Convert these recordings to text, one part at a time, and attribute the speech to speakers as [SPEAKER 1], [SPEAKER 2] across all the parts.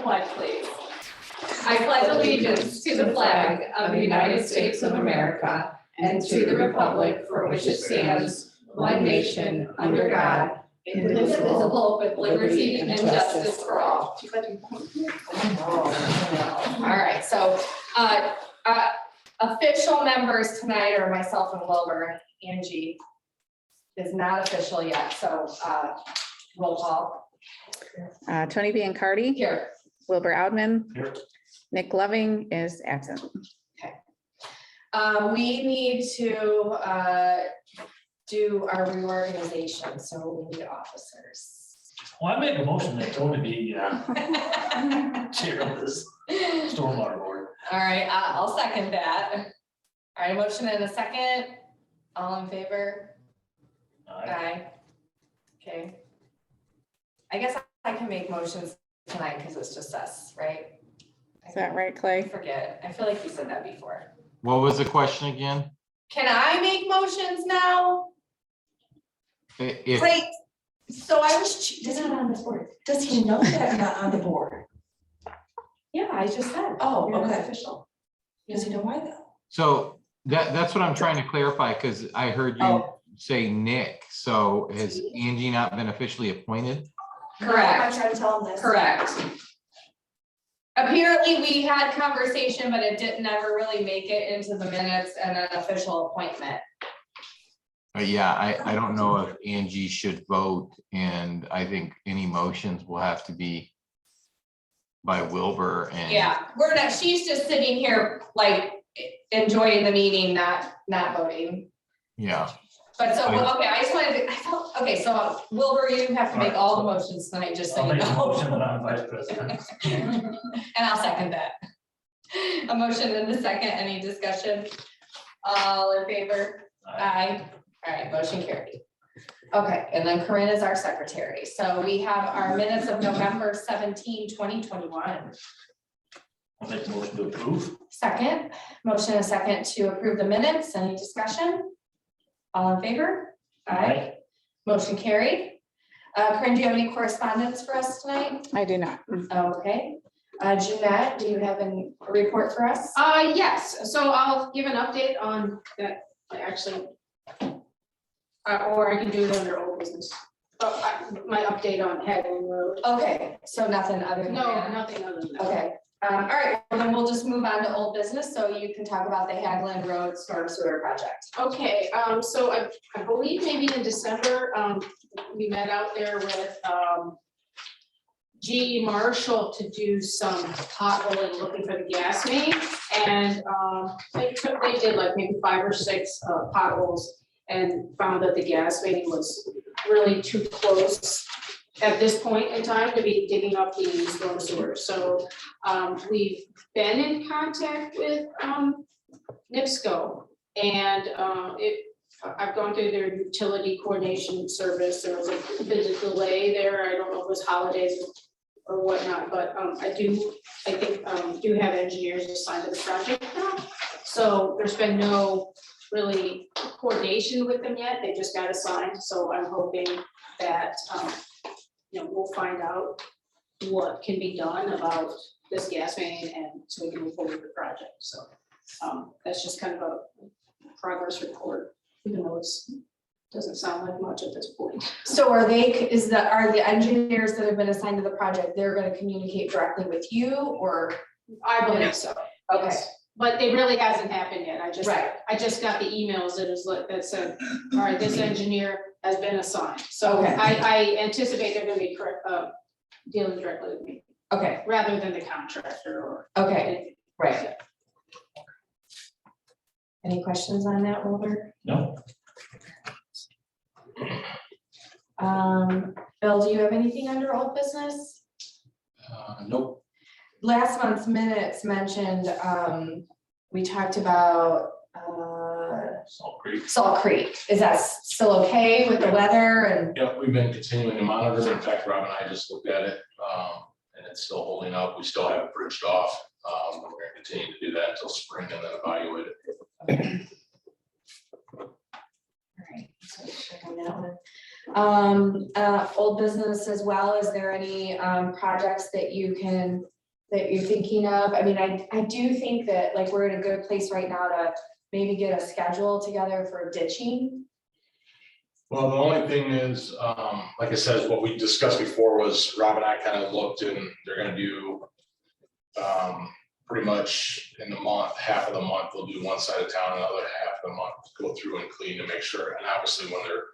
[SPEAKER 1] pledge, please. I pledge allegiance to the flag of the United States of America and to the republic for which it stands, one nation, under God, indivisible, with liberty and justice for all. All right, so official members tonight are myself and Wilbur. Angie is not official yet, so roll call.
[SPEAKER 2] Tony Biancardi.
[SPEAKER 1] Here.
[SPEAKER 2] Wilbur Outman.
[SPEAKER 3] Here.
[SPEAKER 2] Nick Loving is absent.
[SPEAKER 1] We need to do our reorganization, so we need officers.
[SPEAKER 3] Well, I make a motion that Tony be chair of this stormwater board.
[SPEAKER 1] All right, I'll second that. All right, a motion and a second. All in favor? Aye. Okay. I guess I can make motions tonight because it's just us, right?
[SPEAKER 2] Is that right,
[SPEAKER 1] I
[SPEAKER 2] Clay?
[SPEAKER 1] forget. I feel like you said that before.
[SPEAKER 4] What was the question again?
[SPEAKER 1] Can I make motions now?
[SPEAKER 4] If,
[SPEAKER 1] Wait, so I was, he's not on this board. Does he know that I'm not on the board? Yeah, I just said. Oh,
[SPEAKER 5] You're not
[SPEAKER 1] okay.
[SPEAKER 5] official. Does he know why though?
[SPEAKER 4] so that's what I'm trying to clarify, because I heard you
[SPEAKER 1] Oh.
[SPEAKER 4] say Nick. So has Angie not been officially appointed?
[SPEAKER 1] Correct.
[SPEAKER 5] I tried to tell him this.
[SPEAKER 1] Correct. Apparently, we had conversation, but it didn't ever really make it into the minutes and an official appointment.
[SPEAKER 4] But yeah, I don't know if Angie should vote, and I think any motions will have to be by Wilbur and.
[SPEAKER 1] Yeah, we're not, she's just sitting here like enjoying the meeting, not voting.
[SPEAKER 4] Yeah,
[SPEAKER 1] But so, okay, I just wanted to, I felt, okay, so Wilbur, you have to make all the motions tonight, just so
[SPEAKER 3] I'll
[SPEAKER 1] you
[SPEAKER 3] make a motion
[SPEAKER 1] know.
[SPEAKER 3] that I'm vice president.
[SPEAKER 1] And I'll second that. A motion and a second, any discussion? All in favor? Aye. All right, motion carried. Okay, and then Corinne is our secretary. So we have our minutes of November 17, 2021.
[SPEAKER 3] I'll make a motion to approve.
[SPEAKER 1] Second, motion and a second to approve the minutes. Any discussion? All in favor? Aye. Motion carried. Corinne, do you have any correspondence for us tonight?
[SPEAKER 2] I do not.
[SPEAKER 1] Okay. Jeanette, do you have a report for us?
[SPEAKER 6] Yes, so I'll give an update on that, actually. Or I can do it under old business. My update on Hagley Road.
[SPEAKER 1] Okay, so nothing other than
[SPEAKER 6] No,
[SPEAKER 1] that?
[SPEAKER 6] nothing other than that.
[SPEAKER 1] Okay, all right, well, then we'll just move on to old business, so you can talk about the Hagland Road Storm Sewer Project.
[SPEAKER 6] Okay, so I believe maybe in December, we met out there with, GE Marshall to do some potholing, looking for the gas main. And, they did like maybe 5 or 6 potholes and found that the gas main was really too close at this point in time to be digging up the storm sewer. So, we've been in contact with, NIPSCO, and, I've gone through their utility coordination service. There was a bit of delay there. I don't know if it was holidays or whatnot, but I think do have engineers assigned to the project now. So there's been no really coordination with them yet. They just got assigned. So I'm hoping that we'll find out what can be done about this gas main, and so we can move forward with the project. So that's just kind of a progress report, even though it's doesn't sound like much at this point.
[SPEAKER 1] So are the engineers that have been assigned to the project, they're gonna communicate directly with you, or?
[SPEAKER 6] I believe so.
[SPEAKER 1] Okay,
[SPEAKER 6] Yes. But it really hasn't happened yet.
[SPEAKER 1] Right.
[SPEAKER 6] I just got the emails that said, all right, this engineer has been assigned. So
[SPEAKER 1] Okay.
[SPEAKER 6] I anticipate they're gonna be dealing directly with me
[SPEAKER 1] okay,
[SPEAKER 6] rather than the contractor or.
[SPEAKER 1] okay, right. Any questions on that, Wilbur?
[SPEAKER 3] No.
[SPEAKER 1] Bill, do you have anything under old business?
[SPEAKER 3] Nope.
[SPEAKER 1] Last month's minutes mentioned, we talked about,
[SPEAKER 3] Salt Creek.
[SPEAKER 1] Salt Creek. Is that still okay with the weather and?
[SPEAKER 7] Yeah, we've been continuing to monitor. In fact, Rob and I just looked at it, and it's still holding up. We still have it bridged off. We're gonna continue to do that until spring and then evaluate it.
[SPEAKER 1] Alright, so check on that one. Old business as well, is there any projects that you can
[SPEAKER 5] that you're thinking of? I mean, I do think that like we're in a good place right now to maybe get a schedule together for ditching.
[SPEAKER 7] Well, the only thing is, like I said, what we discussed before was Rob and I kind of looked and they're gonna do pretty much in the month, half of the month, they'll do one side of town, another half of the month, go through and clean to make sure. And obviously when they're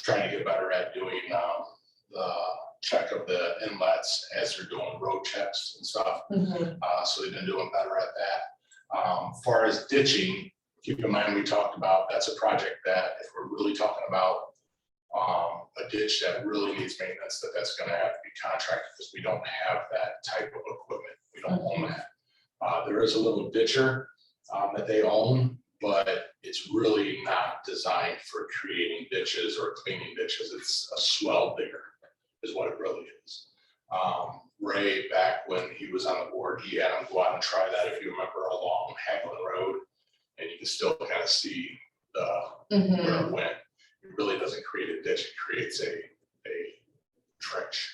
[SPEAKER 7] trying to get better at doing the check of the inlets as they're doing road checks and stuff. So they've been doing better at that. Far as ditching, keep in mind, we talked about, that's a project that if we're really talking about a ditch that really needs maintenance, that's gonna have to be contracted because we don't have that type of equipment. We don't own that. There is a little ditcher that they own, but it's really not designed for creating ditches or cleaning ditches. It's a swell digger is what it really is. Ray, back when he was on the board, he had him go out and try that, if you remember, along Haglin Road. And you can still kind of see where it went. It really doesn't create a ditch, it creates a trench.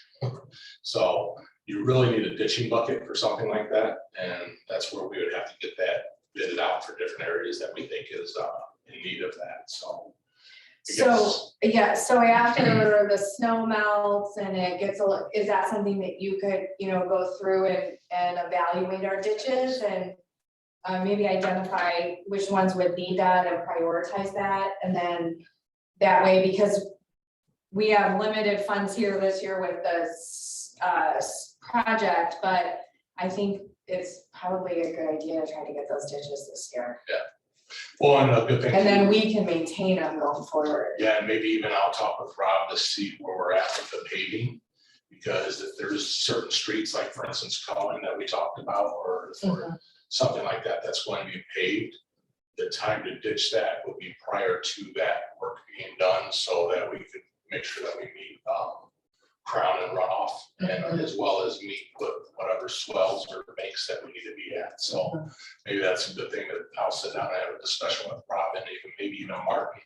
[SPEAKER 7] So you really need a ditching bucket for something like that, and that's where we would have to get that bidded out for different areas that we think is in need of that, so. I
[SPEAKER 5] So,
[SPEAKER 7] guess-
[SPEAKER 5] yeah, so after the snow melts and it gets is that something that you could, go through and evaluate our ditches and maybe identify which ones would need that and prioritize that, and then that way, because we have limited funds here this year with this project, but I think it's probably a good idea to try to get those ditches this year.
[SPEAKER 7] Well, and a good thing.
[SPEAKER 5] And then
[SPEAKER 7] too-
[SPEAKER 5] we can maintain them going forward.
[SPEAKER 7] Yeah, and maybe even I'll talk with Rob to see where we're at with the paving. Because if there's certain streets, like for instance, Cohen that we talked about, or something like that, that's going to be paved. The time to ditch that would be prior to that work being done, so that we could make sure that we meet crown and runoff, and as well as meet with whatever swells or banks that we need to be at. So maybe that's a good thing that I'll sit down and have a discussion with Rob and maybe even Martin.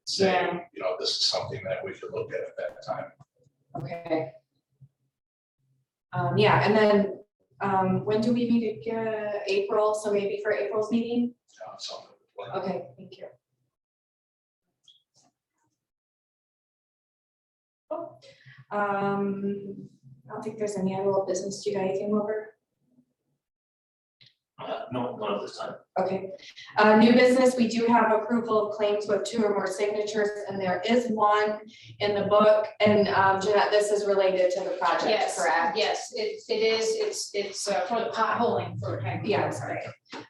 [SPEAKER 7] Saying, this is something that we could look at that time.
[SPEAKER 5] Okay. Yeah, and then, when do we meet again? April, so maybe for April's meeting?
[SPEAKER 7] Something.
[SPEAKER 5] Okay, thank you. I don't think there's any other little business. Do you got anything over?
[SPEAKER 3] No, not at this time.
[SPEAKER 5] Okay, new business, we do have approval of claims with 2 or more signatures, and there is one in the book, and Jeanette, this is related to the project,
[SPEAKER 6] Yes,
[SPEAKER 5] correct?
[SPEAKER 6] yes, it is, it's for the potholing for Haglin.
[SPEAKER 5] Yeah, sorry.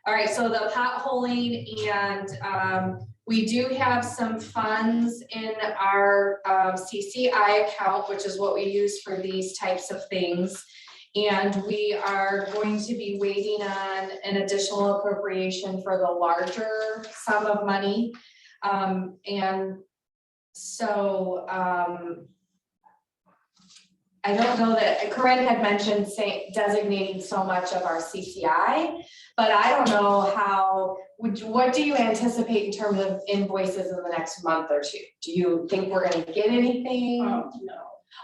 [SPEAKER 5] All right, so the potholing, and we do have some funds in our CCI account, which is what we use for these types of things. And we are going to be waiting on an additional appropriation for the larger sum of money. And so I don't know that Corinne had mentioned designating so much of our CCI, but I don't know how, what do you anticipate in terms of invoices in the next month or two? Do you think we're gonna get anything?
[SPEAKER 6] No,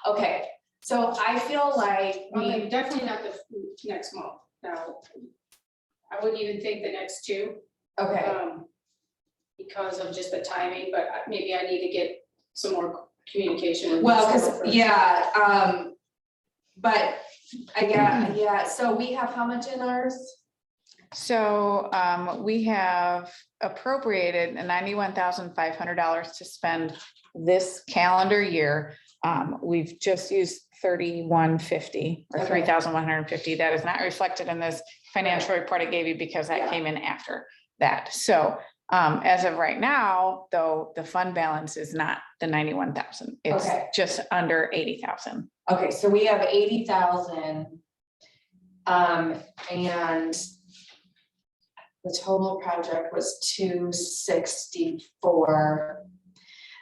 [SPEAKER 5] Okay, so I feel like
[SPEAKER 6] okay, definitely not the next month, no. I wouldn't even think the next 2.
[SPEAKER 5] okay,
[SPEAKER 6] Because of just the timing, but maybe I need to get some more communication. with
[SPEAKER 5] well,
[SPEAKER 6] Ms.
[SPEAKER 5] cause
[SPEAKER 6] first.
[SPEAKER 5] yeah, but I got, yeah, so we have how much in ours?
[SPEAKER 2] So we have appropriated $91,500 to spend this calendar year. We've just used 3,150 or
[SPEAKER 5] Okay.
[SPEAKER 2] 3,150. That is not reflected in this financial report I gave you because that
[SPEAKER 5] Yeah.
[SPEAKER 2] came in after that. So as of right now, though, the fund balance is not the 91,000. It's
[SPEAKER 5] Okay.
[SPEAKER 2] just under 80,000.
[SPEAKER 5] Okay, so we have 80,000. And the total project was 264.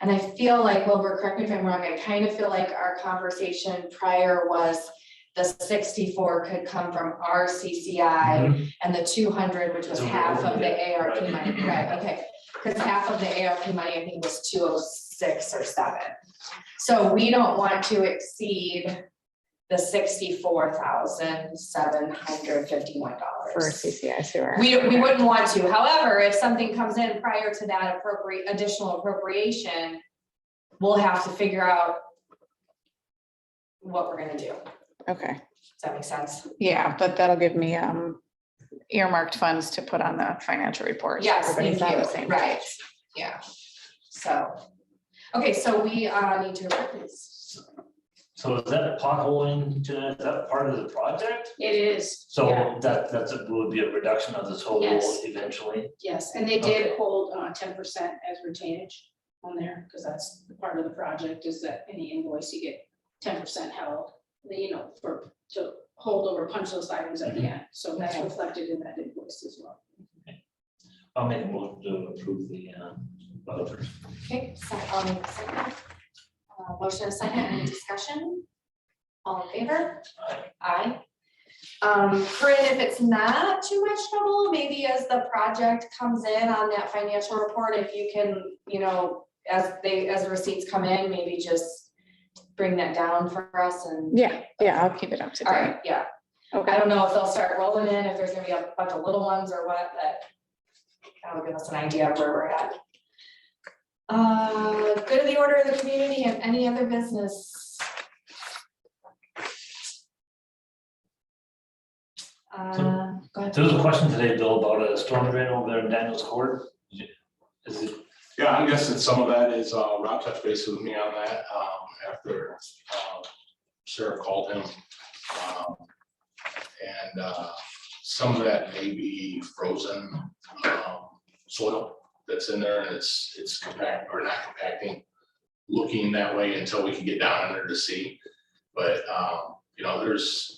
[SPEAKER 5] And I feel like, Wilbur, correct me if I'm wrong, I kind of feel like our conversation prior was the 64 could come from our CCI and the 200, which was half of the ARP money, right? Okay, because half of the ARP money, I think, was 206 or 7. So we don't want to exceed the $64,751
[SPEAKER 2] For CCI sewer.
[SPEAKER 5] We wouldn't want to. However, if something comes in prior to that additional appropriation, we'll have to figure out what we're gonna do.
[SPEAKER 2] Okay,
[SPEAKER 5] Does that make sense?
[SPEAKER 2] yeah, but that'll give me earmarked funds to put on the financial report. so
[SPEAKER 5] Yes,
[SPEAKER 2] everybody's
[SPEAKER 5] thank
[SPEAKER 2] on
[SPEAKER 5] you.
[SPEAKER 2] the same
[SPEAKER 5] Right,
[SPEAKER 2] page.
[SPEAKER 5] yeah. So, okay, so we need to approve these.
[SPEAKER 3] So is that potholing, Jeanette, is that part of the project?
[SPEAKER 6] It is.
[SPEAKER 3] So
[SPEAKER 6] Yeah.
[SPEAKER 3] would be a reduction of the total
[SPEAKER 6] Yes.
[SPEAKER 3] eventually?
[SPEAKER 6] Yes, and they did
[SPEAKER 3] Okay.
[SPEAKER 6] hold 10% as retainage on there, because that's the part of the project is that any invoice you get 10% held, to hold over punch list items at the end. So that's
[SPEAKER 5] Okay.
[SPEAKER 6] reflected in that invoice as well.
[SPEAKER 3] I'll make a motion to approve the vouchers.
[SPEAKER 5] Okay, so I'll make a second. Motion and second, any discussion? All in favor? Aye. Corinne, if it's not too much trouble, maybe as the project comes in on that financial report, if you can, as the receipts come in, maybe just bring that down for us and.
[SPEAKER 2] Yeah, I'll keep it up to
[SPEAKER 5] All
[SPEAKER 2] date.
[SPEAKER 5] right, yeah. I
[SPEAKER 2] Okay,
[SPEAKER 5] don't know if they'll start rolling in, if there's gonna be a bunch of little ones or what, but that'll give us an idea of where we're at. Good of the order of the community and any other business. Go ahead.
[SPEAKER 3] There was a question today, Bill, about a storm drain over there in Daniels Court. Is it,
[SPEAKER 7] Yeah, I'm guessing some of that is, Rob touched base with me on that, after, Sarah called him. Some of that may be frozen, soil that's in there and it's compact or not compacting, looking that way until we can get down in there to see. But,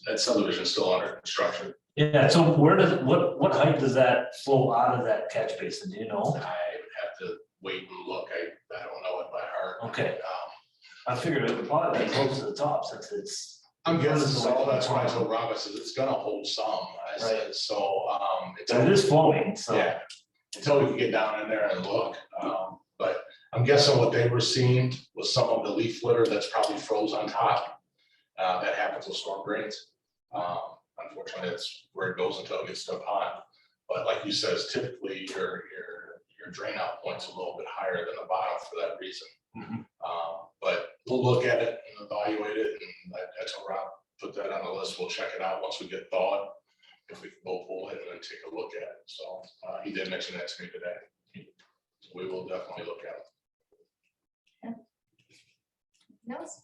[SPEAKER 7] that subdivision's still under construction.
[SPEAKER 3] yeah, so what height does that flow out of that catch basin, do you know?
[SPEAKER 7] I have to wait and look. I don't know it by heart.
[SPEAKER 3] Okay, I figured it would probably be close to the top since it's.
[SPEAKER 7] I'm guessing so. That's why I told Rob, I said, it's gonna hold some. I said,
[SPEAKER 3] Right.
[SPEAKER 7] so,
[SPEAKER 3] It is flowing, so.
[SPEAKER 7] yeah, until we can get down in there and look. But I'm guessing what they were seeing was some of the leaf litter that's probably froze on top. That happens with storm drains. Unfortunately, that's where it goes until it gets to a pond. But like you said, typically your drain out point's a little bit higher than the bottom for that reason.
[SPEAKER 3] Mhm.
[SPEAKER 7] But we'll look at it and evaluate it, and I told Rob, put that on the list, we'll check it out once we get thawed. If we can go pull it and then take a look at it, so, he did mention that to me today. So we will definitely look at it.
[SPEAKER 5] Anything else?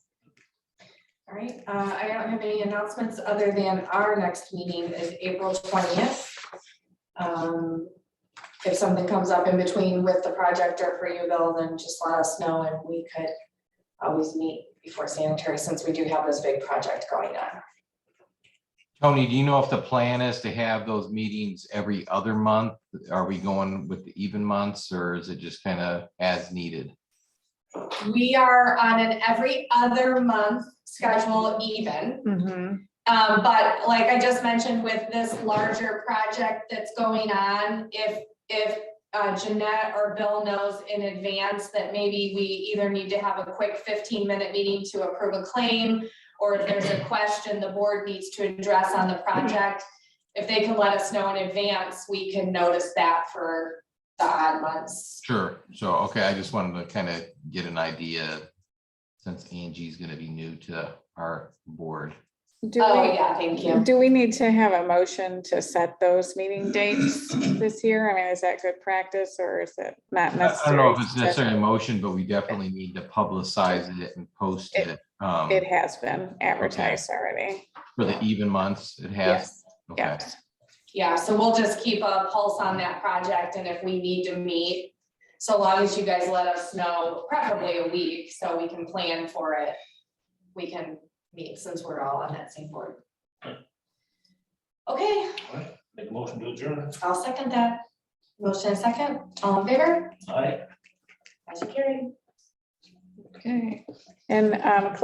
[SPEAKER 5] All right, I don't have any announcements other than our next meeting is April 20th. If something comes up in between with the project or for you, Bill, then just let us know and we could always meet before sanitary since we do have this big project going on.
[SPEAKER 4] Tony, do you know if the plan is to have those meetings every other month? Are we going with the even months or is it just kind of as needed?
[SPEAKER 5] We are on an every other month schedule even.
[SPEAKER 2] Mhm.
[SPEAKER 5] But like I just mentioned with this larger project that's going on, if Jeanette or Bill knows in advance that maybe we either need to have a quick 15-minute meeting to approve a claim, or if there's a question the board needs to address on the project, if they can let us know in advance, we can notice that for the odd months.
[SPEAKER 4] Sure. So, okay, I just wanted to kind of get an idea since Angie's going to be new to our board.
[SPEAKER 5] Oh, yeah, thank you.
[SPEAKER 2] Do we need to have a motion to set those meeting dates this year? I mean, is that good practice or is it not
[SPEAKER 4] I
[SPEAKER 2] necessary?
[SPEAKER 4] don't know if it's necessarily a motion, but we definitely need to publicize it and post it.
[SPEAKER 2] It has been advertised already.
[SPEAKER 4] For the even months, it has.
[SPEAKER 2] Yes,
[SPEAKER 4] Okay.
[SPEAKER 2] yes.
[SPEAKER 5] Yeah, so we'll just keep a pulse on that project and if we need to meet, so long as you guys let us know, preferably a week, so we can plan for it. We can meet since we're all on that same board. Okay,
[SPEAKER 3] Make a motion to adjourn.
[SPEAKER 5] I'll second that. Motion and second, all in favor?
[SPEAKER 3] Aye.
[SPEAKER 5] Motion carried.
[SPEAKER 2] Okay. And Clay,